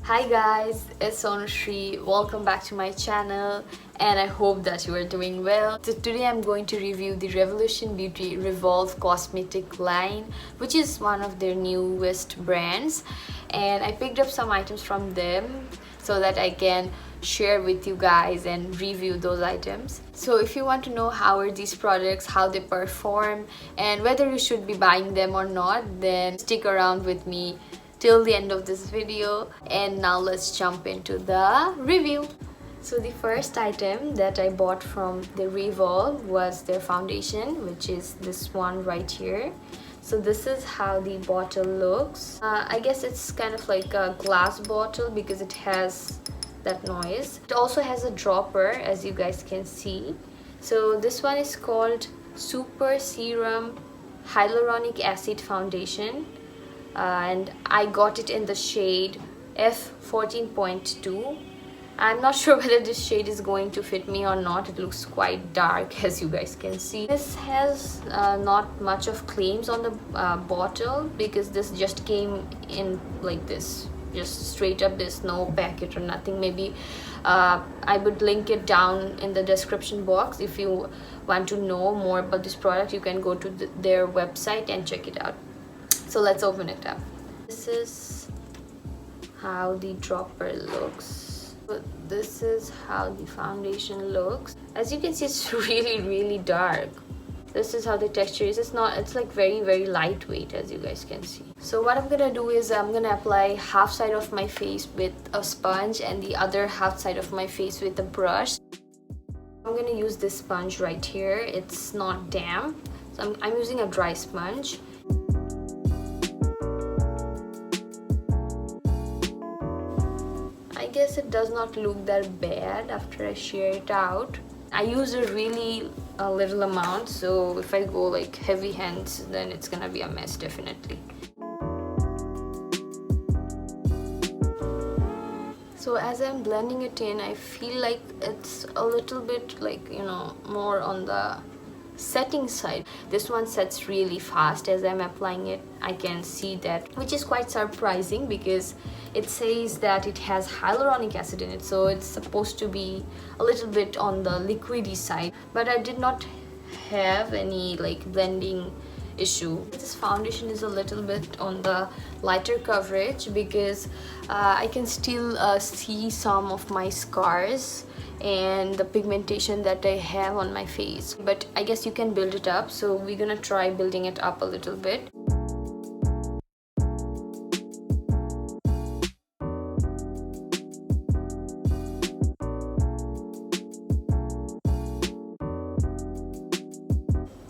Hi guys, it's Anusree. Welcome back to my channel and I hope that you are doing well. So today I'm going to review the Revolution Beauty Revolve cosmetic line, which is one of their newest brands, and I picked up some items from them so that I can share with you guys and review those items. So if you want to know how are these products, how they perform, and whether you should be buying them or not, then stick around with me till the end of this video. And now let's jump into the review. So the first item that I bought from the Revolve was their foundation, which is this one right here. So this is how the bottle looks. I guess it's kind of like a glass bottle because it has that noise. It also has a dropper, as you guys can see. So this one is called Super Serum Hyaluronic Acid Foundation. And I got it in the shade F14.2. I'm not sure whether this shade is going to fit me or not. It looks quite dark, as you guys can see. This has not much of claims on the bottle because this just came in like this, just straight up. There's no packet or nothing. Maybe I would link it down in the description box. If you want to know more about this product, you can go to their website and check it out. So let's open it up. This is how the dropper looks. This is how the foundation looks. As you can see, it's really dark. This is how the texture is. It's like very lightweight, as you guys can see. So what I'm gonna do is I'm gonna apply half side of my face with a sponge and the other half side of my face with a brush. I'm gonna use this sponge right here. It's not damp, so I'm using a dry sponge. I guess it does not look that bad after I share it out. I use a really little amount, so if I go like heavy hands, then it's gonna be a mess definitely. So as I'm blending it in, I feel like it's a little bit like, you know, more on the setting side. This one sets really fast as I'm applying it. I can see that, which is quite surprising because it says that it has hyaluronic acid in it, so it's supposed to be a little bit on the liquidy side, but I did not have any like blending issue. This foundation is a little bit on the lighter coverage because I can still see some of my scars and the pigmentation that I have on my face, but I guess you can build it up, so we're gonna try building it up a little bit.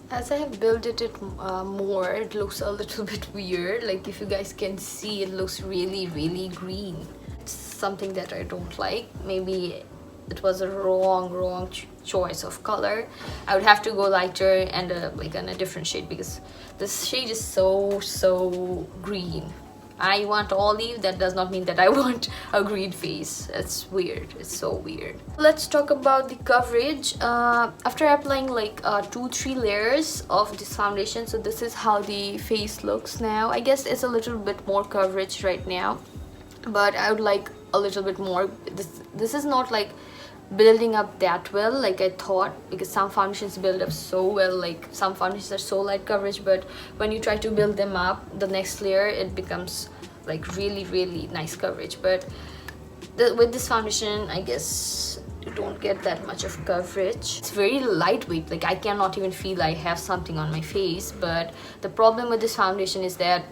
As I have built it more, it looks a little bit weird. Like if you guys can see, it looks really green. It's something that I don't like. Maybe it was a wrong choice of color. I would have to go lighter and like in a different shade because this shade is so green. I want olive, that does not mean that I want a green face. It's weird. It's so weird. Let's talk about the coverage. After applying like 2-3 layers of this foundation, so this is how the face looks now. I guess it's a little bit more coverage right now, but I would like a little bit more. This is not like building up that well like I thought, because some foundations build up so well. Like some foundations are so light coverage, but when you try to build them up, the next layer, it becomes like really nice coverage. But with this foundation, I guess you don't get that much of coverage. It's very lightweight. Like I cannot even feel I have something on my face. But the problem with this foundation is that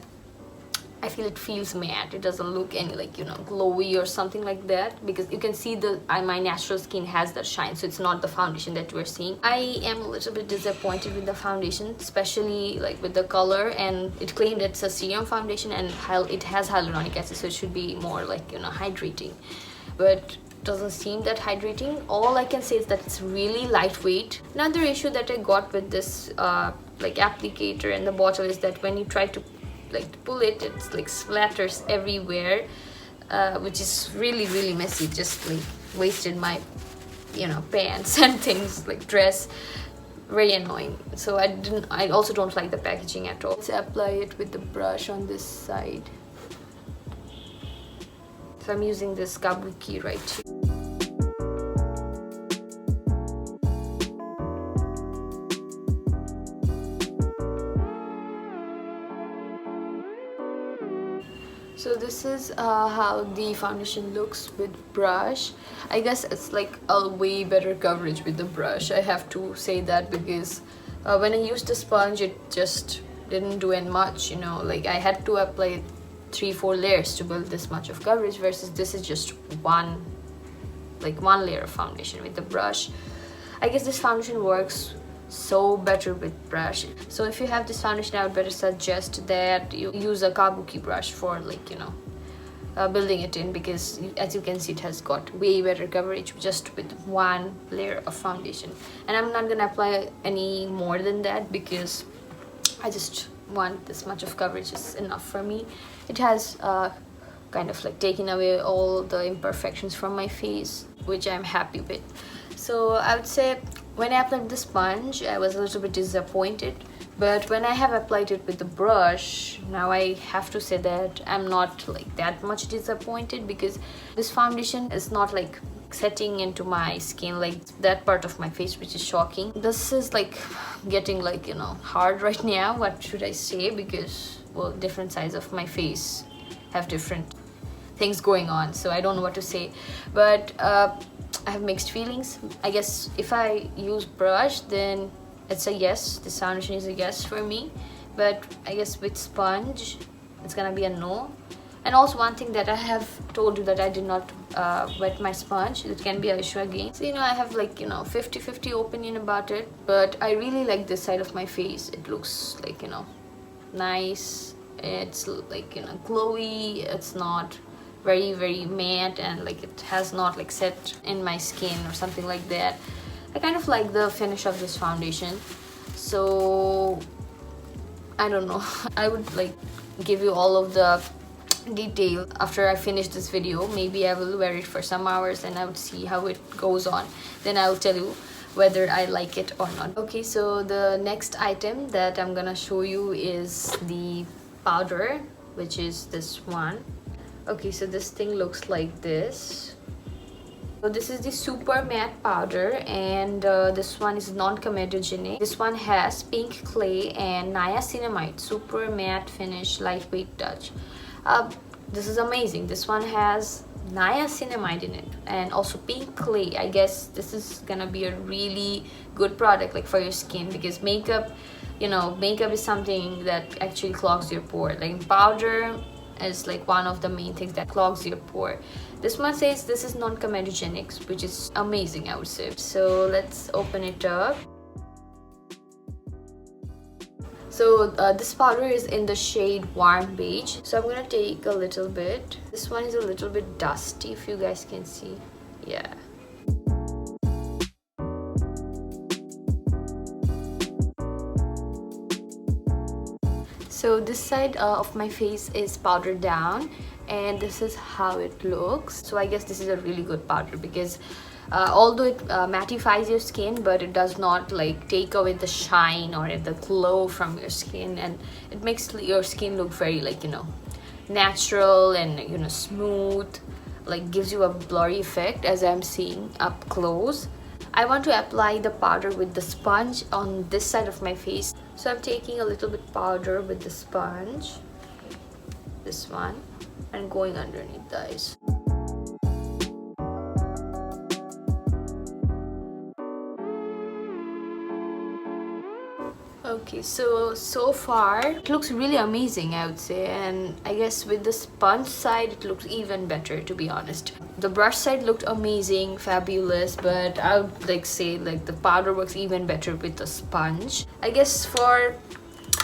I feel it feels matte. It doesn't look any like, you know, glowy or something like that, because you can see my natural skin has that shine, so it's not the foundation that we're seeing. I am a little bit disappointed with the foundation, especially like with the color, and it claimed it's a serum foundation and it has hyaluronic acid, so it should be more like, you know, hydrating, but it doesn't seem that hydrating. All I can say is that it's really lightweight. Another issue that I got with this like applicator in the bottle is that when you try to like pull it, it's like splatters everywhere, which is really messy. Just like wasted my, you know, pants and things, like dress. Very annoying. So I also don't like the packaging at all. Let's apply it with the brush on this side. So I'm using this kabuki right here. So this is how the foundation looks with brush. I guess it's like a way better coverage with the brush. I have to say that because when I used the sponge, it just didn't do any much, you know. Like I had to apply 3-4 layers to build this much of coverage, versus this is just one layer of foundation with the brush. I guess this foundation works so better with brush. So if you have this foundation, I would better suggest that you use a kabuki brush for, like, you know, building it in, because as you can see, it has got way better coverage just with one layer of foundation. And I'm not gonna apply any more than that because I just want this much of coverage is enough for me. It has kind of like taken away all the imperfections from my face, which I'm happy with. So I would say when I applied the sponge, I was a little bit disappointed, but when I have applied it with the brush, now I have to say that I'm not like that much disappointed, because this foundation is not like setting into my skin, like that part of my face, which is shocking. This is like getting, like, you know, hard right now. What should I say? Because, well, different sides of my face have different things going on, so I don't know what to say. But I have mixed feelings. I guess if I use brush, then it's a yes. This foundation is a yes for me. But I guess with sponge, it's gonna be a no. And also one thing that I have told you, that I did not wet my sponge. It can be an issue again. So, you know, I have like, you know, 50-50 opinion about it. But I really like this side of my face. It looks like, you know, nice. It's like, you know, glowy. It's not very matte, and like it has not like set in my skin or something like that. I kind of like the finish of this foundation, so I don't know. I would like give you all of the detail after I finish this video. Maybe I will wear it for some hours and I would see how it goes on, then I will tell you whether I like it or not. Okay, so the next item that I'm gonna show you is the powder, which is this one. Okay, so this thing looks like this. So this is the super matte powder, and this one is non-comedogenic. This one has pink clay and niacinamide, super matte finish, lightweight touch. This is amazing. This one has niacinamide in it and also pink clay. I guess this is gonna be a really good product like for your skin, because makeup, you know, makeup is something that actually clogs your pore. Like powder is like one of the main things that clogs your pore. This one says this is non-comedogenic, which is amazing, I would say. So let's open it up. So this powder is in the shade warm beige. So I'm gonna take a little bit. This one is a little bit dusty, if you guys can see. Yeah. So this side of my face is powdered down, and this is how it looks. So I guess this is a really good powder, because although it mattifies your skin, but it does not like take away the shine or the glow from your skin, and it makes your skin look very, like, you know, natural and, you know, smooth, like gives you a blurry effect as I'm seeing up close. I want to apply the powder with the sponge on this side of my face. So I'm taking a little bit powder with the sponge, this one, and going underneath the eyes. Okay, so far it looks really amazing, I would say, and I guess with the sponge side it looks even better, to be honest. The brush side looked amazing, fabulous, but I would like say like the powder works even better with the sponge. I guess for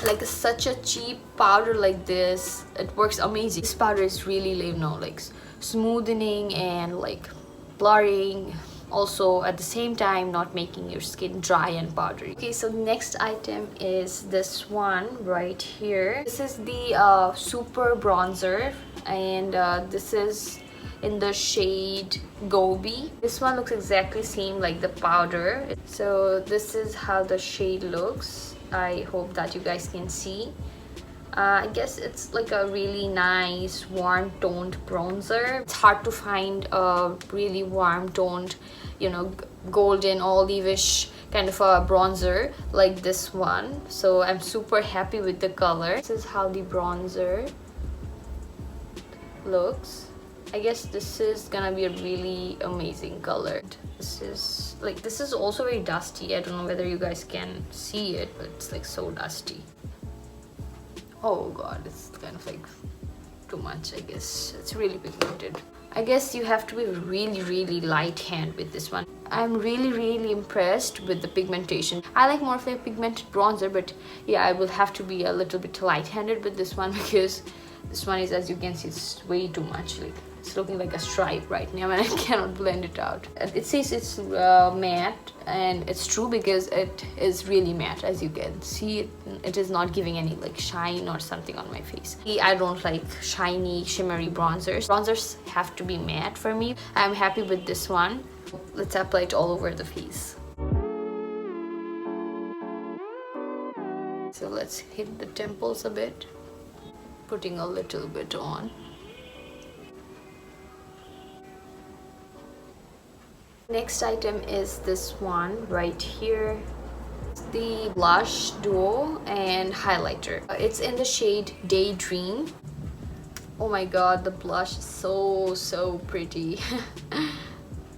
like such a cheap powder like this, it works amazing. This powder is really, you know, like smoothing and like blurring, also at the same time not making your skin dry and powdery. Okay, so the next item is this one right here. This is the super bronzer, and this is in the shade Gobi. This one looks exactly same like the powder. So this is how the shade looks. I hope that you guys can see. I guess it's like a really nice warm toned bronzer. It's hard to find a really warm toned, you know, golden olive-ish kind of a bronzer like this one. So I'm super happy with the color. This is how the bronzer looks. I guess this is gonna be a really amazing color. This is also very dusty. I don't know whether you guys can see it, but it's like so dusty. Oh god, it's kind of like too much. I guess it's really pigmented. I guess you have to be really light hand with this one. I'm really impressed with the pigmentation. I like more of a pigmented bronzer, but yeah, I will have to be a little bit light-handed with this one because this one is, as you can see, it's way too much. Like, it's looking like a stripe right now and I cannot blend it out. It says it's matte, and it's true because it is really matte. As you can see, it is not giving any like shine or something on my face. I don't like shiny shimmery bronzers. Bronzers have to be matte for me. I'm happy with this one. Let's apply it all over the face. So let's hit the temples a bit, putting a little bit on. Next item is this one right here, the blush duo and highlighter. It's in the shade Daydream. Oh my god, the blush is so pretty.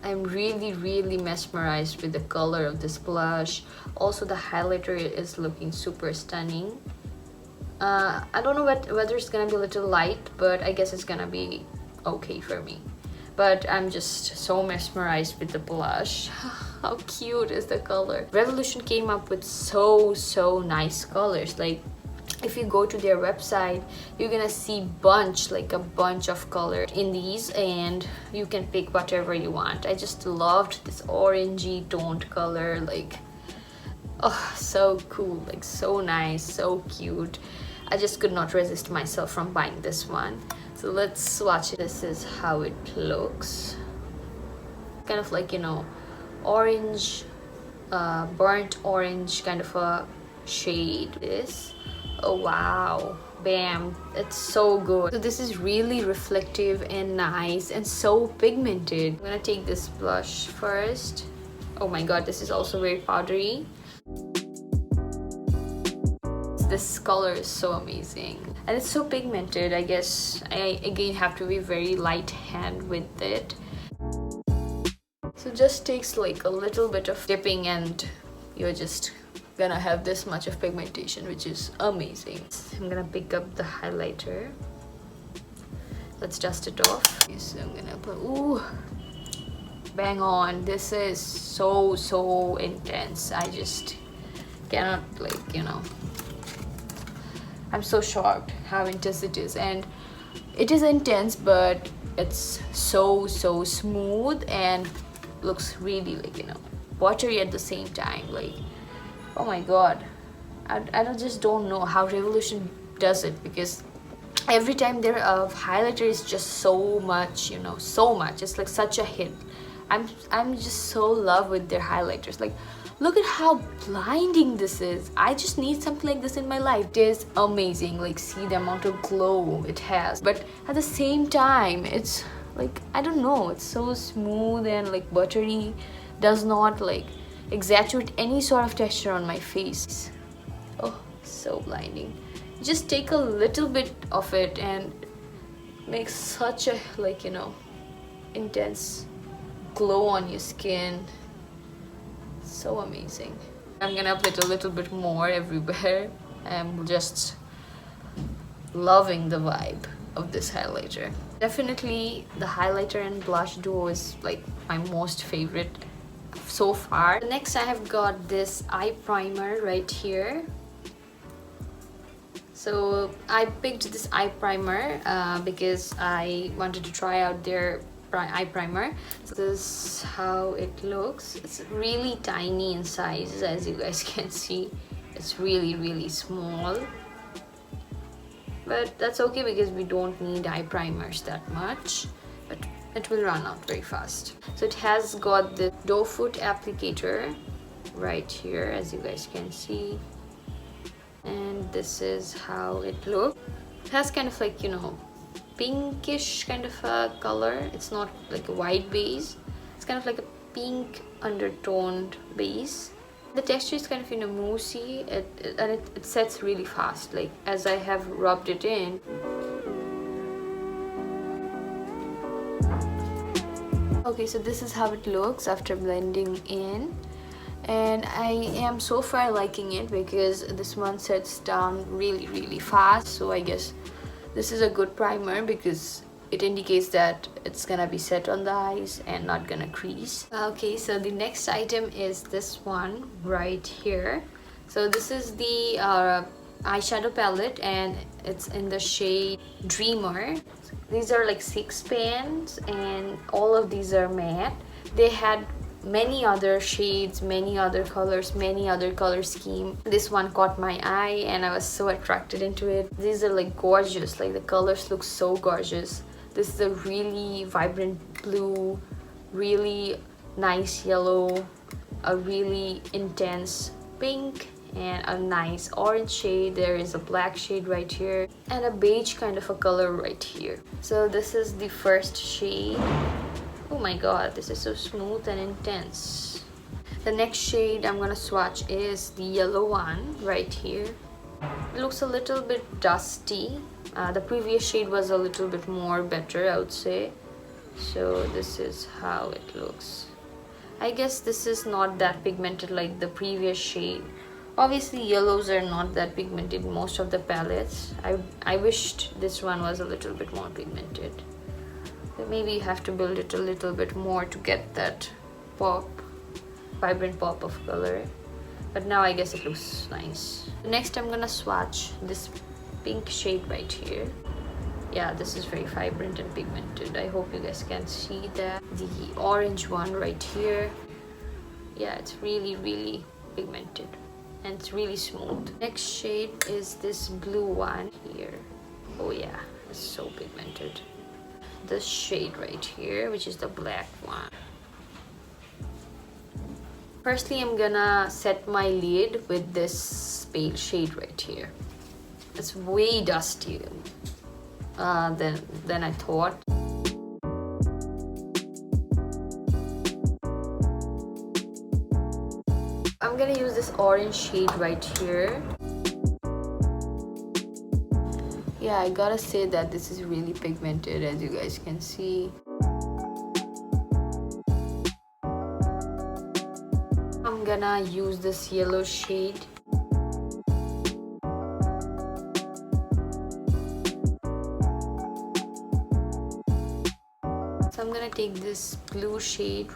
I'm really mesmerized with the color of this blush. Also, the highlighter is looking super stunning. I don't know whether it's gonna be a little light, but I guess it's gonna be okay for me. But I'm just so mesmerized with the blush. How cute is the color? Revolution came up with so nice colors. Like, if you go to their website, you're gonna see a bunch of color in these, and you can pick whatever you want. I just loved this orangey toned color. Like, oh, so cool, like so nice, so cute. I just could not resist myself from buying this one. So let's swatch it. This is how it looks. Kind of like, you know, orange, burnt orange kind of a shade. This, oh wow, bam, it's so good. So this is really reflective and nice and so pigmented. I'm gonna take this blush first. Oh my god, this is also very powdery. This color is so amazing and it's so pigmented. I guess I again have to be very light hand with it. So just takes like a little bit of dipping and you're just gonna have this much of pigmentation, which is amazing. I'm gonna pick up the highlighter. Let's dust it off. So I'm gonna put, ooh, bang on. This is so intense. I just cannot, like, you know, I'm so shocked how intense it is. And it is intense, but it's so smooth and looks really, like, you know, watery at the same time. Like, oh my god, I just don't know how Revolution does it, because every time their highlighter is just so much, you know, so much. It's like such a hit. I'm just so in love with their highlighters. Like, look at how blinding this is. I just need something like this in my life. It is amazing. Like, see the amount of glow it has, but at the same time it's like, I don't know, it's so smooth and like buttery. Does not like exaggerate any sort of texture on my face. Oh, so blinding. Just take a little bit of it and makes such a, like, you know, intense glow on your skin. So amazing. I'm gonna apply it a little bit more everywhere. I'm just loving the vibe of this highlighter. Definitely the highlighter and blush duo is like my most favorite so far. Next, I have got this eye primer right here. So I picked this eye primer because I wanted to try out their eye primer. So this is how it looks. It's really tiny in size, as you guys can see. It's really small, but that's okay because we don't need eye primers that much, but it will run out very fast. So it has got the doe foot applicator right here, as you guys can see, and this is how it looks. It has kind of like, you know, pinkish kind of a color. It's not like a white base. It's kind of like a pink undertoned base. The texture is kind of, you know, moussey, and it sets really fast, like as I have rubbed it in. Okay, so this is how it looks after blending in, and I am so far liking it because this one sets down really fast. So I guess this is a good primer because it indicates that it's gonna be set on the eyes and not gonna crease. Okay, so the next item is this one right here. So this is the eyeshadow palette, and it's in the shade Dreamer. These are like 6 pans, and all of these are matte. They had many other shades, many other colors, many other color scheme. This one caught my eye and I was so attracted into it. These are like gorgeous, like the colors look so gorgeous. This is a really vibrant blue, really nice yellow, a really intense pink, and a nice orange shade. There is a black shade right here and a beige kind of a color right here. So this is the first shade. Oh my god, this is so smooth and intense. The next shade I'm gonna swatch is the yellow one right here. It looks a little bit dusty. The previous shade was a little bit more better, I would say. So this is how it looks. I guess this is not that pigmented like the previous shade. Obviously yellows are not that pigmented in most of the palettes. I wished this one was a little bit more pigmented. But maybe you have to build it a little bit more to get that pop, vibrant pop of color. But now I guess it looks nice. Next I'm gonna swatch this pink shade right here. Yeah, this is very vibrant and pigmented. I hope you guys can see that. The orange one right here. Yeah, it's really pigmented and it's really smooth. Next shade is this blue one here. Oh yeah, it's so pigmented. This shade right here, which is the black one. Firstly, I'm gonna set my lid with this pale shade right here. It's way dustier than I thought. I'm gonna use this orange shade right here. Yeah, I gotta say that this is really pigmented, as you guys can see. I'm gonna use this yellow shade. So I'm gonna take this blue shade.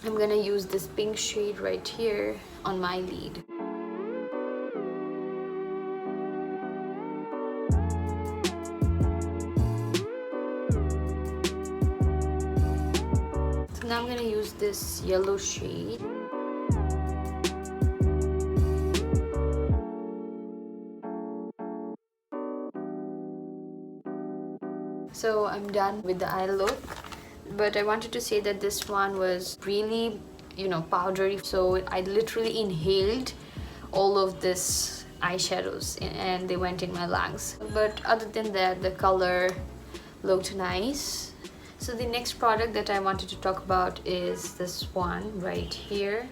I'm gonna use this pink shade right here on my lid. So now I'm gonna use this yellow shade. So I'm done with the eye look. But I wanted to say that this one was really, you know, powdery. So I literally inhaled all of this eyeshadows and they went in my lungs. But other than that, the color looked nice. So the next product that I wanted to talk about is this one right here.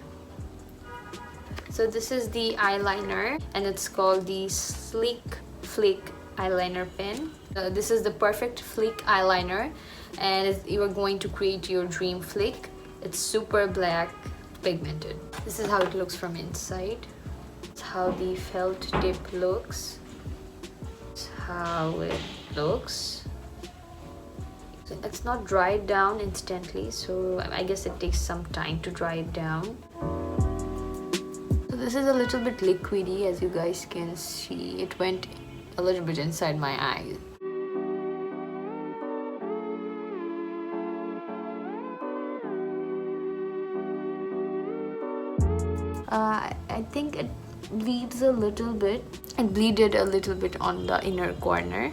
So this is the eyeliner and it's called the Flake eyeliner pen. This is the perfect Flake eyeliner, and you are going to create your dream flick. It's super black pigmented. This is how it looks from inside. It's how the felt tip looks. It's how it looks. It's not dried down instantly, so I guess it takes some time to dry it down. So this is a little bit liquidy, as you guys can see. It went a little bit inside my eye. I think it bleeds a little bit. It bleeded a little bit on the inner corner.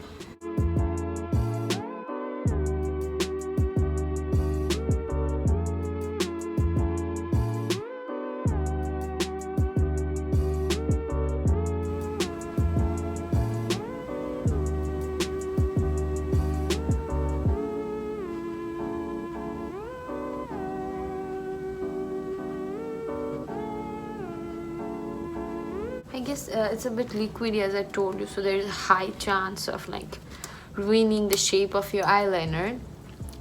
I guess it's a bit liquidy, as I told you, so there is a high chance of like ruining the shape of your eyeliner.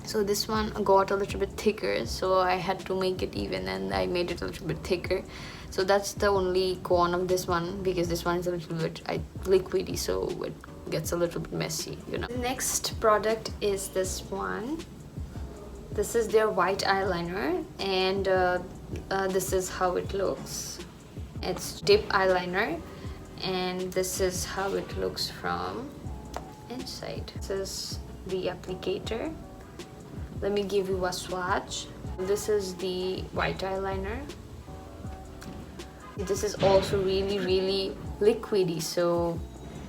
So this one got a little bit thicker, so I had to make it even, and I made it a little bit thicker. So that's the only con of this one, because this one is a little bit liquidy, so it gets a little bit messy, you know. The next product is this one. This is their white eyeliner, and this is how it looks. It's dip eyeliner, and this is how it looks from inside. This is the applicator. Let me give you a swatch. This is the white eyeliner. This is also really liquidy, so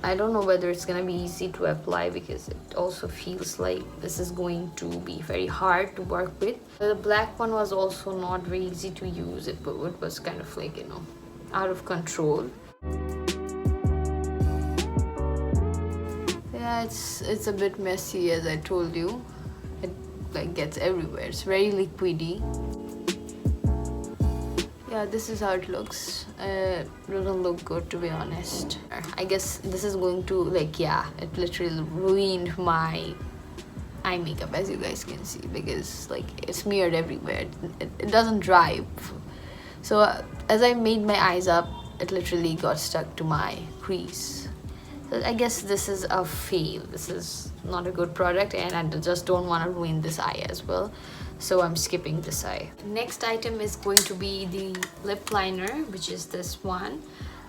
I don't know whether it's gonna be easy to apply, because it also feels like this is going to be very hard to work with. The black one was also not very easy to use. It was kind of like, you know, out of control. Yeah, it's a bit messy, as I told you. It like gets everywhere. It's very liquidy. Yeah, this is how it looks. Doesn't look good, to be honest. I guess this is going to, like, yeah, it literally ruined my eye makeup, as you guys can see, because like it's smeared everywhere. It doesn't dry. So as I made my eyes up, it literally got stuck to my crease. So I guess this is a fail. This is not a good product, and I just don't want to ruin this eye as well. So I'm skipping this eye. Next item is going to be the lip liner, which is this one.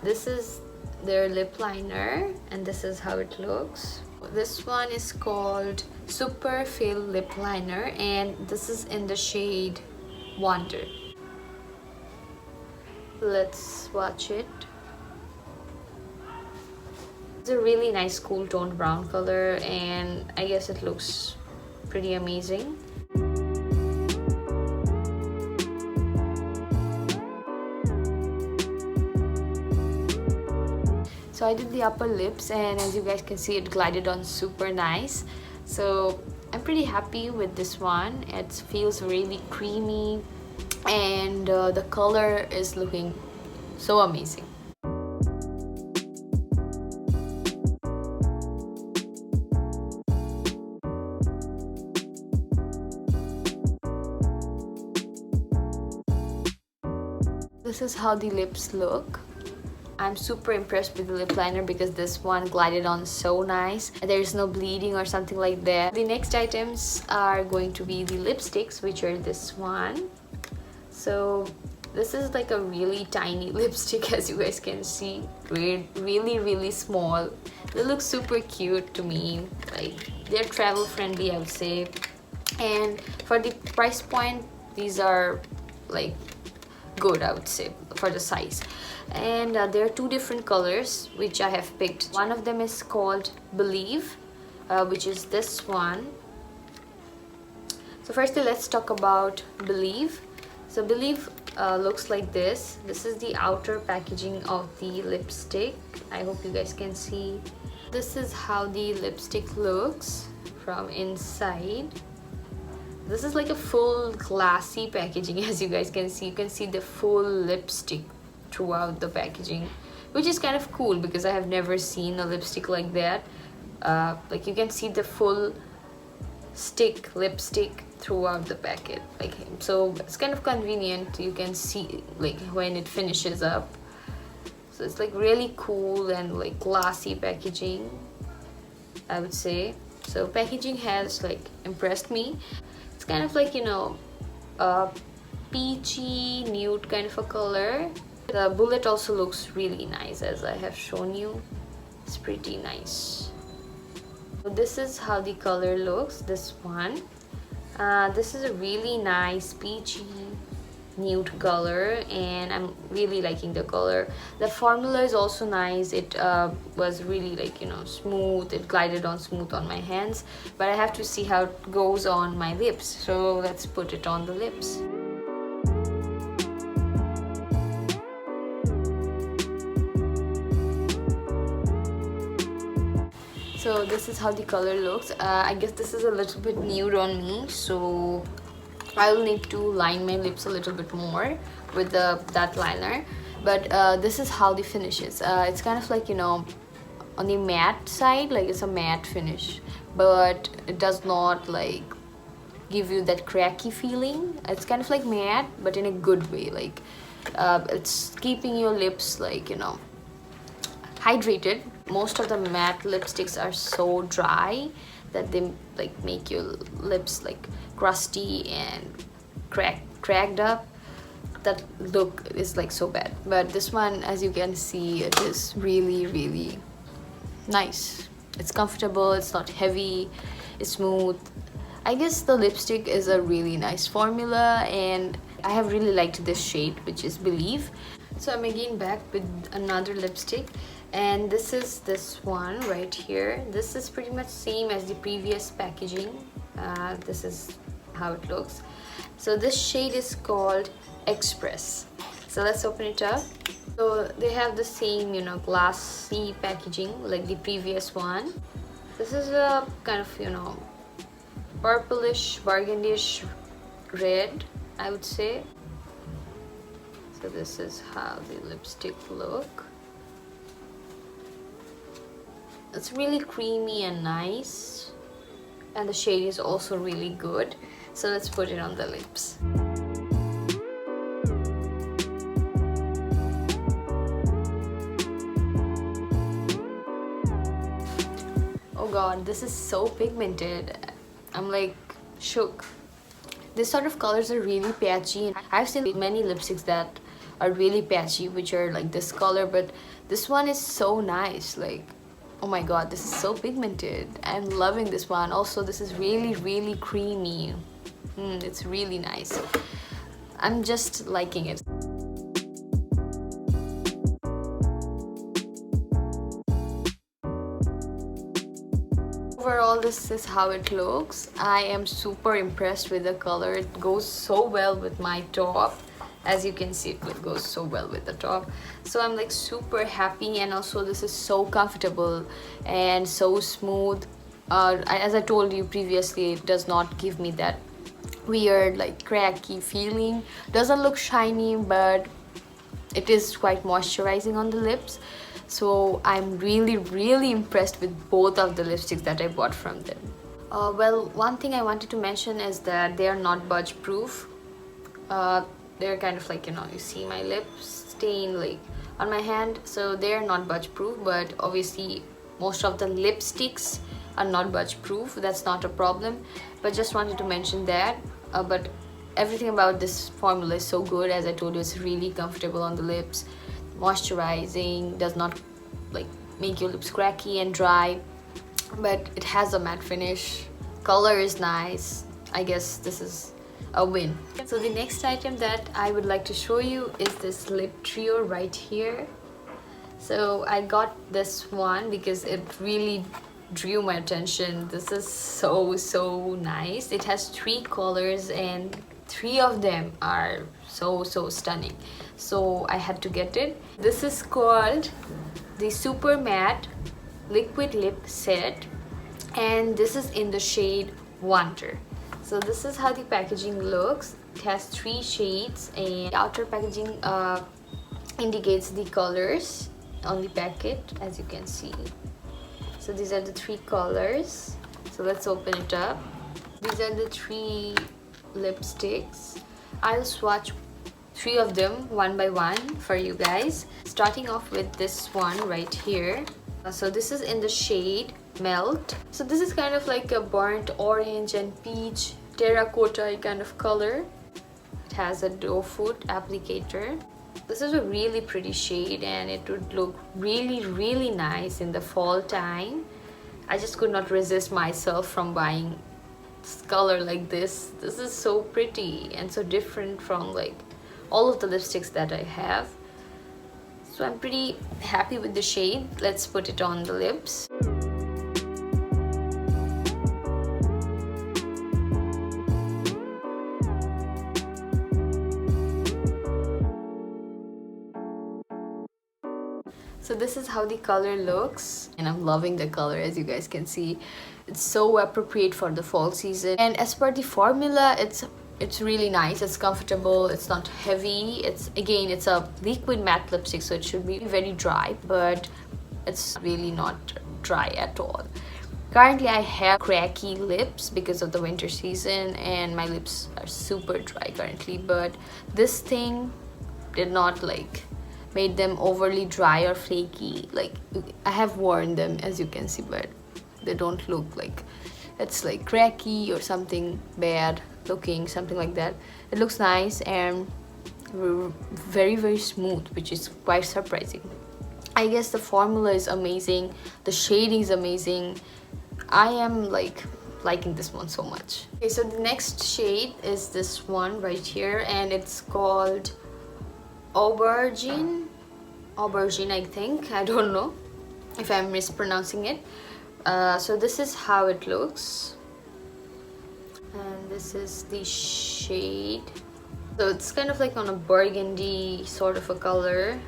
This is their lip liner, and this is how it looks. This one is called Super Fill Lip Liner, and this is in the shade Wonder. Let's watch it. It's a really nice cool toned brown color, and I guess it looks pretty amazing. So I did the upper lips, and as you guys can see, it glided on super nice. So I'm pretty happy with this one. It feels really creamy, and the color is looking so amazing. This is how the lips look. I'm super impressed with the lip liner because this one glided on so nice. There's no bleeding or something like that. The next items are going to be the lipsticks, which are this one. So this is like a really tiny lipstick, as you guys can see. Really small. They look super cute to me. Like, they're travel friendly, I would say. And for the price point, these are like good, I would say, for the size. And there are two different colors which I have picked. One of them is called Believe, which is this one. So firstly, let's talk about Believe. So Believe looks like this. This is the outer packaging of the lipstick. I hope you guys can see. This is how the lipstick looks from inside. This is like a full glassy packaging, as you guys can see. You can see the full lipstick throughout the packaging, which is kind of cool because I have never seen a lipstick like that. Like, you can see the full lipstick throughout the packet, like, so it's kind of convenient. You can see like when it finishes up. So it's like really cool and like glassy packaging, I would say. So packaging has like impressed me. It's kind of like, you know, peachy nude kind of a color. The bullet also looks really nice, as I have shown you. It's pretty nice. So this is how the color looks, this one. This is a really nice peachy nude color, and I'm really liking the color. The formula is also nice. It was really like, you know, smooth. It glided on smooth on my hands, but I have to see how it goes on my lips. So let's put it on the lips. So this is how the color looks. I guess this is a little bit nude on me, so I will need to line my lips a little bit more with that liner. but this is how the finish is. It's kind of like, you know, on the matte side, like it's a matte finish, but it does not like give you that cracky feeling. It's kind of like matte, but in a good way. Like it's keeping your lips, like, you know, hydrated. Most of the matte lipsticks are so dry that they like make your lips like crusty and cracked up. That look is like so bad, but this one, as you can see, it is really nice. It's comfortable, it's not heavy, it's smooth. I guess the lipstick is a really nice formula, and I have really liked this shade, which is Believe. So I'm again back with another lipstick, and this is this one right here. This is pretty much same as the previous packaging. This is how it looks. So this shade is called Express. So let's open it up. So they have the same, you know, glassy packaging like the previous one. This is a kind of, you know, purplish, burgundish red, I would say. So this is how the lipstick look. It's really creamy and nice, and the shade is also really good. So let's put it on the lips. Oh god, this is so pigmented. I'm like shook. This sort of colors are really patchy. I've seen many lipsticks that are really patchy, which are like this color, but this one is so nice. Like, oh my god, this is so pigmented. I'm loving this one. Also, this is really creamy. It's really nice. I'm just liking it. Overall, this is how it looks. I am super impressed with the color. It goes so well with my top. As you can see, it goes so well with the top. So I'm like super happy, and also this is so comfortable and so smooth. As I told you previously, it does not give me that weird like cracky feeling. Doesn't look shiny, but it is quite moisturizing on the lips. So I'm really impressed with both of the lipsticks that I bought from them. Well, one thing I wanted to mention is that they are not budge proof. They're kind of like, you know, you see my lips stain like on my hand, so they're not budge proof. But obviously most of the lipsticks are not budge proof. That's not a problem, but just wanted to mention that. But everything about this formula is so good. As I told you, it's really comfortable on the lips, moisturizing, does not like make your lips cracky and dry, but it has a matte finish. Color is nice. I guess this is a win. So the next item that I would like to show you is this lip trio right here. So I got this one because it really drew my attention. This is so nice. It has 3 colors and 3 of them are so stunning. So I had to get it. This is called the Super Matte Liquid Lip Set, and this is in the shade Wonder. So this is how the packaging looks. It has 3 shades, and the outer packaging indicates the colors on the packet, as you can see. So these are the 3 colors. So let's open it up. These are the 3 lipsticks. I'll swatch 3 of them one by one for you guys, starting off with this one right here. So this is in the shade Melt. So this is kind of like a burnt orange and peach terracotta kind of color. It has a doe foot applicator. This is a really pretty shade, and it would look really nice in the fall time. I just could not resist myself from buying this color like this. This is so pretty and so different from like all of the lipsticks that I have. So I'm pretty happy with the shade. Let's put it on the lips. So this is how the color looks, and I'm loving the color. As you guys can see, it's so appropriate for the fall season. And as per the formula, it's It's really nice, it's comfortable, it's not heavy. It's a liquid matte lipstick, so it should be very dry, but it's really not dry at all. Currently I have cracky lips because of the winter season and my lips are super dry currently, but this thing did not like made them overly dry or flaky. Like, I have worn them as you can see, but they don't look like it's like cracky or something bad looking, something like that. It looks nice and very smooth, which is quite surprising. I guess the formula is amazing, the shading is amazing. I am liking this one so much. Okay, so the next shade is this one right here, and it's called Aubergine, I think. I don't know if I'm mispronouncing it. So this is how it looks, and this is the shade. So it's kind of like on a burgundy sort of a color.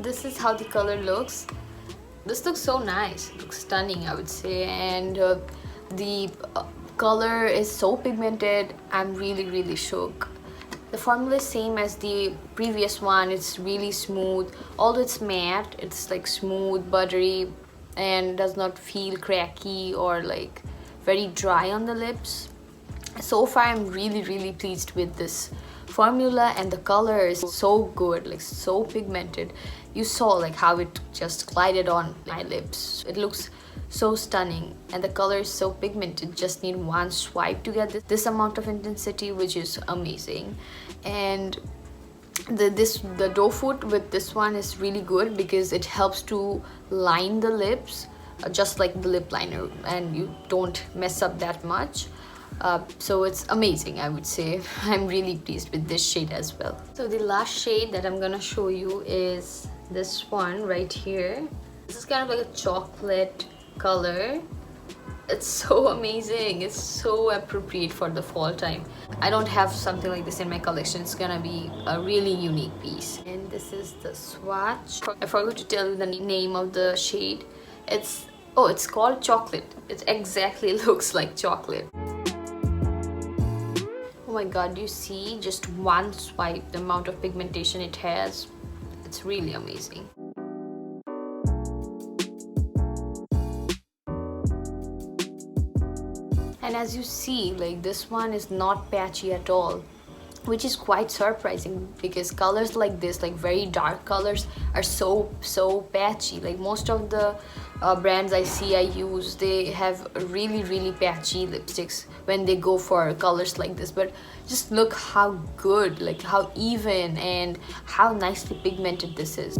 This is how the color looks. This looks so nice, it looks stunning, I would say, and the color is so pigmented. I'm really shook. The formula is same as the previous one. It's really smooth, although it's matte, it's like smooth, buttery, and does not feel cracky or like very dry on the lips. So far I'm really pleased with this formula, and the color is so good, like so pigmented. You saw like how it just glided on my lips. It looks so stunning, and the color is so pigmented. Just need one swipe to get this amount of intensity, which is amazing. And the doe foot with this one is really good because it helps to line the lips, just like the lip liner, and you don't mess up that much. So it's amazing, I would say. I'm really pleased with this shade as well. So the last shade that I'm gonna show you is this one right here. This is kind of like a chocolate color. It's so amazing. It's so appropriate for the fall time. I don't have something like this in my collection. It's gonna be a really unique piece. And this is the swatch. I forgot to tell you the name of the shade. It's called chocolate. It exactly looks like chocolate. Oh my god, you see just one swipe the amount of pigmentation it has. It's really amazing. And as you see, like, this one is not patchy at all, which is quite surprising because colors like this, like very dark colors, are so patchy. Like most of the brands I use, they have really patchy lipsticks when they go for colors like this. But just look how good, like how even and how nicely pigmented this is.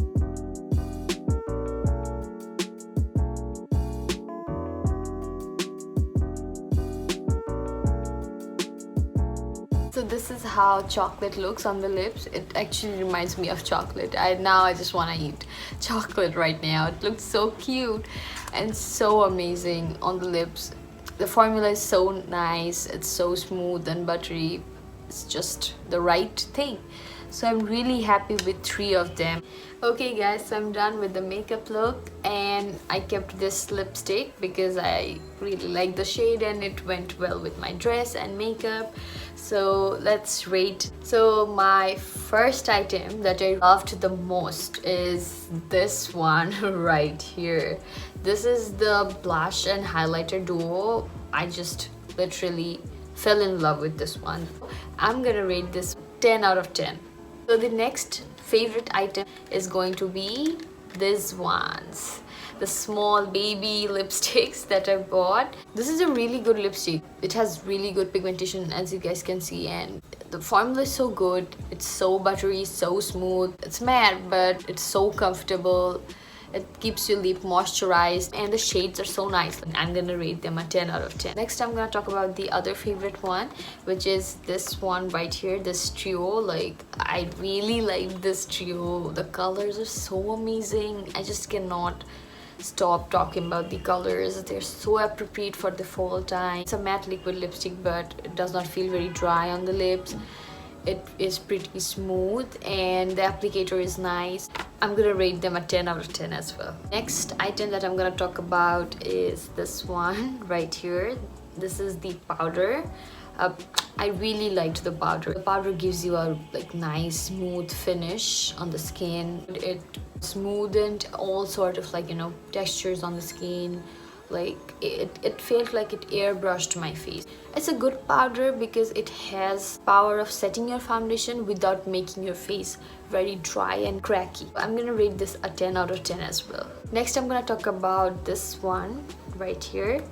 So this is how chocolate looks on the lips. It actually reminds me of chocolate. Now I just want to eat chocolate right now. It looks so cute and so amazing on the lips. The formula is so nice. It's so smooth and buttery. It's just the right thing. So I'm really happy with 3 of them. Okay guys, so I'm done with the makeup look, and I kept this lipstick because I really like the shade and it went well with my dress and makeup. So let's rate. So my first item that I loved the most is this one right here. This is the blush and highlighter duo. I just literally fell in love with this one. I'm gonna rate this 10 out of 10. So the next favorite item is going to be these ones, the small baby lipsticks that I bought. This is a really good lipstick. It has really good pigmentation, as you guys can see, and the formula is so good. It's so buttery, so smooth. It's matte, but it's so comfortable. It keeps your lip moisturized, and the shades are so nice. I'm gonna rate them a 10 out of 10. Next, I'm gonna talk about the other favorite one, which is this one right here, this trio. Like, I really like this trio. The colors are so amazing. I just cannot stop talking about the colors. They're so appropriate for the fall time. It's a matte liquid lipstick, but it does not feel very dry on the lips. it is pretty smooth and the applicator is nice. I'm gonna rate them a 10 out of 10 as well. Next item that I'm gonna talk about is this one right here. This is the powder. I really liked the powder. The powder gives you a like nice smooth finish on the skin. It smoothened all sort of like, you know, textures on the skin. Like it felt like it airbrushed my face. It's a good powder because it has power of setting your foundation without making your face very dry and cracky. I'm gonna rate this a 10 out of 10 as well. Next I'm gonna talk about this one right here.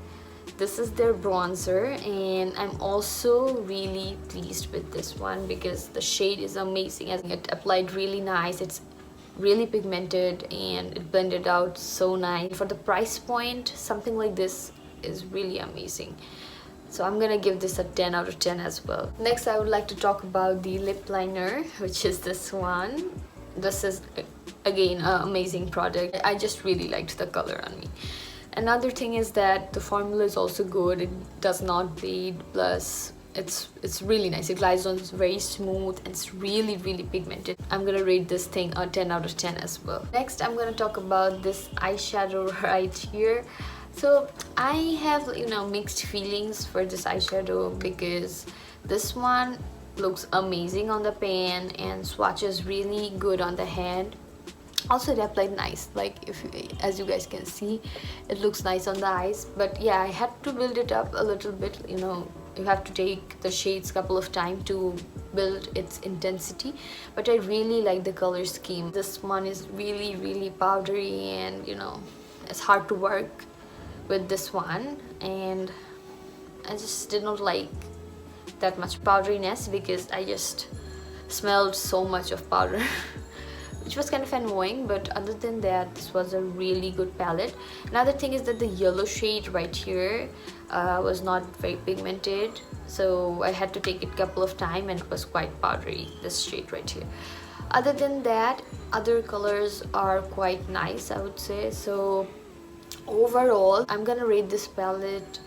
This is their bronzer, and I'm also really pleased with this one because the shade is amazing. It applied really nice. It's really pigmented and it blended out so nice. For the price point, something like this is really amazing. So I'm gonna give this a 10 out of 10 as well. Next I would like to talk about the lip liner, which is this one. This is again an amazing product. I just really liked the color on me. Another thing is that the formula is also good. It does not bleed, plus it's really nice. It glides on very smooth and it's really pigmented. I'm gonna rate this thing a 10 out of 10 as well. Next I'm gonna talk about this eyeshadow right here. So I have, you know, mixed feelings for this eyeshadow because this one looks amazing on the pan and swatches really good on the hand. Also it applied nice, like as you guys can see, it looks nice on the eyes. But yeah, I had to build it up a little bit. You know, you have to take the shades couple of times to build its intensity, but I really like the color scheme. This one is really powdery, and you know, it's hard to work with this one, and I just did not like that much powderiness because I just smelled so much of powder. Which was kind of annoying, but other than that, this was a really good palette. Another thing is that the yellow shade right here was not very pigmented, so I had to take it a couple of times and it was quite powdery, this shade right here. Other than that, other colors are quite nice, I would say. So overall, I'm gonna rate this palette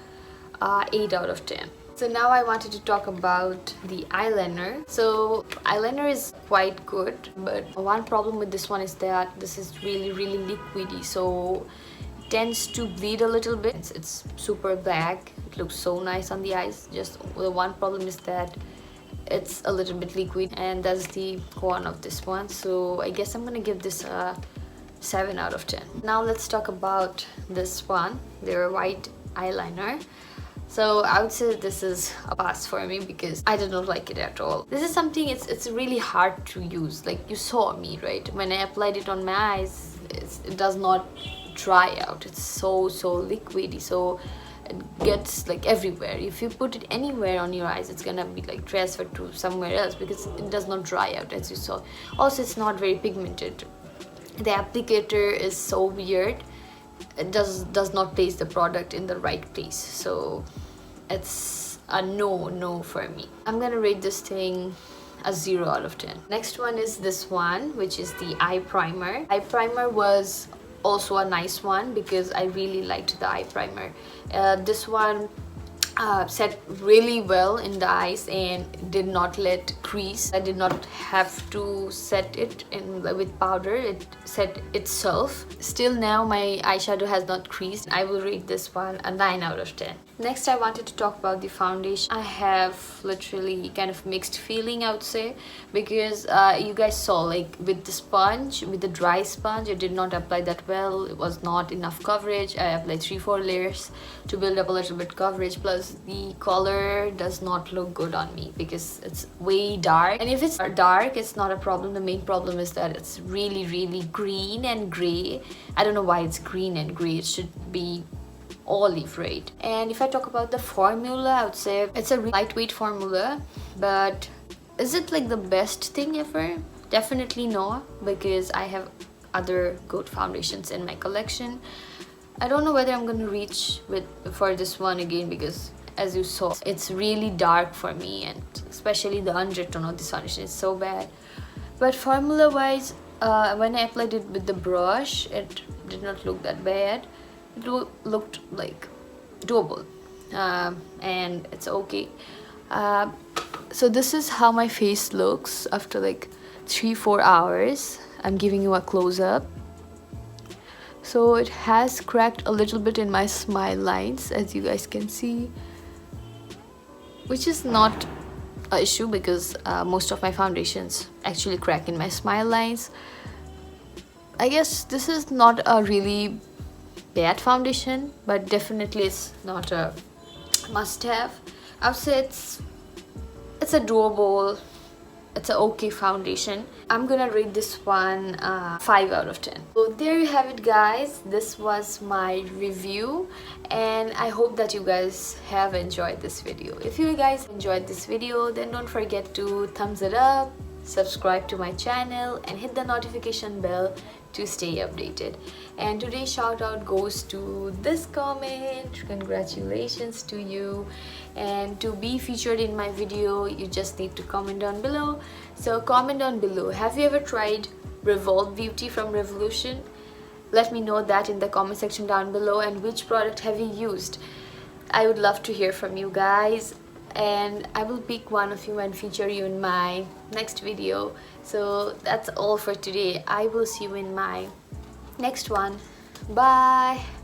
8 out of 10. So now I wanted to talk about the eyeliner. So eyeliner is quite good, but one problem with this one is that this is really liquidy, so it tends to bleed a little bit. It's super black. It looks so nice on the eyes. Just the one problem is that it's a little bit liquid, and that's the one of this one. So I guess I'm gonna give this a 7 out of 10. Now let's talk about this one, their white eyeliner. So I would say this is a pass for me because I did not like it at all. This is something, it's really hard to use. Like you saw me, right? When I applied it on my eyes, it does not dry out. It's so liquidy, so it gets like everywhere. If you put it anywhere on your eyes, it's gonna be like transferred to somewhere else because it does not dry out, as you saw. Also, it's not very pigmented. The applicator is so weird. It does not place the product in the right place, so it's a no for me. I'm gonna rate this thing a 0 out of 10. Next one is this one, which is the eye primer. Eye primer was also a nice one because I really liked the eye primer. This one set really well in the eyes and did not let crease. I did not have to set it in with powder. It set itself. Still now my eyeshadow has not creased. I will rate this one a 9 out of 10. Next I wanted to talk about the foundation. I have literally kind of mixed feeling, I would say, because you guys saw, like with the sponge, with the dry sponge, it did not apply that well. It was not enough coverage. I applied 3-4 layers to build up a little bit coverage, plus the color does not look good on me because it's way dark. And if it's dark, it's not a problem. The main problem is that it's really green and gray. I don't know why it's green and gray. It should be olive, right? And if I talk about the formula, I would say it's a lightweight formula, but is it like the best thing ever? Definitely no, because I have other good foundations in my collection. I don't know whether I'm gonna reach for this one again because, as you saw, it's really dark for me, and especially the undertone of this foundation is so bad. But formula wise, when I applied it with the brush, it did not look that bad. It looked like doable, and it's okay. So this is how my face looks after like 3-4 hours. I'm giving you a close-up. So it has cracked a little bit in my smile lines, as you guys can see, which is not an issue because most of my foundations actually crack in my smile lines. I guess this is not a really bad foundation, but definitely it's not a must-have. I would say it's a doable, it's an okay foundation. I'm gonna rate this one 5 out of 10. So there you have it, guys. This was my review, and I hope that you guys have enjoyed this video. If you guys enjoyed this video, then don't forget to thumbs it up, subscribe to my channel, and hit the notification bell to stay updated. And today's shout out goes to this comment. Congratulations to you. And to be featured in my video, you just need to comment down below. So comment down below, have you ever tried Revolve Beauty from Revolution? Let me know that in the comment section down below, and which product have you used. I would love to hear from you guys, and I will pick one of you and feature you in my next video. So that's all for today. I will see you in my next one. Bye.